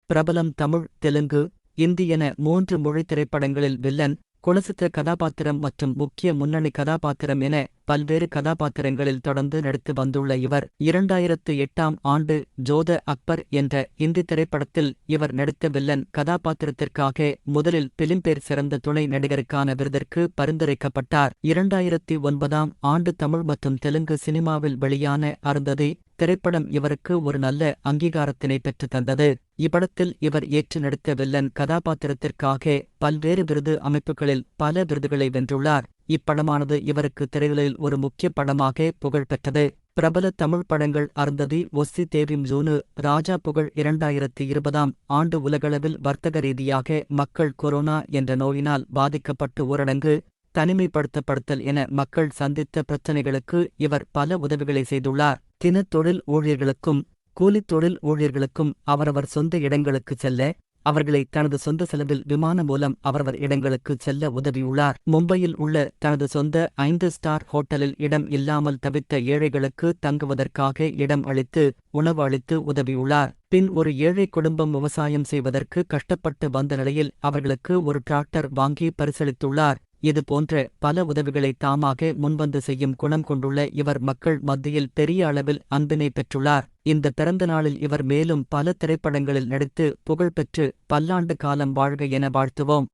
பிரபலம் தமிழ், தெலுங்கு, இந்தி என 3 மொழி திரைப்படங்களில் வில்லன், குணசித்திர கதாபாத்திரம் மற்றும் முக்கிய முன்னணி கதாபாத்திரம் என பல்வேறு கதாபாத்திரங்களில் தொடர்ந்து நடித்து வந்துள்ள இவர் 2008ஆம் ஆண்டு ஜோத அக்பர் என்ற இந்தி திரைப்படத்தில் இவர் நடித்த வில்லன் கதாபாத்திரத்திற்காக முதலில் பிலிம்பேர் சிறந்த துணை நடிகருக்கான விருதிற்கு பரிந்துரைக்கப்பட்டார். 2009ஆம் ஆண்டு தமிழ் மற்றும் தெலுங்கு சினிமாவில் வெளியான அருந்ததி திரைப்படம் இவருக்கு ஒரு நல்ல அங்கீகாரத்தினை பெற்றுத் தந்தது. இப்படத்தில் இவர் ஏற்று நடித்த வில்லன் கதாபாத்திரத்திற்காக பல்வேறு விருது அமைப்புகளில் பல விருதுகளை வென்றுள்ளார். இப்படமானது இவருக்கு திரையுலகில் ஒரு முக்கிய படமாக புகழ் பெற்றது. பிரபல தமிழ் படங்கள் அருந்ததி, ஒஸ்ஸி தேவிம் ஜூனு, ராஜா புகழ். 2020ஆம் ஆண்டு உலகளவில் வர்த்தக ரீதியாக மக்கள் கொரோனா என்ற நோயினால் பாதிக்கப்பட்டு ஊரடங்கு, தனிமைப்படுத்தப்படுத்தல் என மக்கள் சந்தித்த பிரச்சினைகளுக்கு இவர் பல உதவிகளை செய்துள்ளார். தினத் தொழில் ஊழியர்களுக்கும் கூலித் தொழில் ஊழியர்களுக்கும் அவரவர் சொந்த இடங்களுக்கு செல்ல, அவர்களை தனது சொந்த செலவில் விமானம் மூலம் அவரவர் இடங்களுக்கு செல்ல உதவியுள்ளார். மும்பையில் உள்ள தனது சொந்த 5 ஸ்டார் ஹோட்டலில் இடம் இல்லாமல் தவித்த ஏழைகளுக்கு தங்குவதற்காக இடம் அளித்து உணவு அளித்து உதவியுள்ளார். பின் ஒரு ஏழை குடும்பம் விவசாயம் செய்வதற்கு கஷ்டப்பட்டு வந்த நிலையில் அவர்களுக்கு ஒரு டிராக்டர் வாங்கி பரிசளித்துள்ளார். இது போன்ற பல உதவிகளை தாமாக முன்வந்து செய்யும் குணம் கொண்டுள்ள இவர் மக்கள் மத்தியில் பெரிய அளவில் அன்பினை பெற்றுள்ளார். இந்த பிறந்த நாளில் இவர் மேலும் பல திரைப்படங்களில் நடித்து புகழ் பெற்று பல்லாண்டு காலம் வாழ்க என வாழ்த்துவோம்.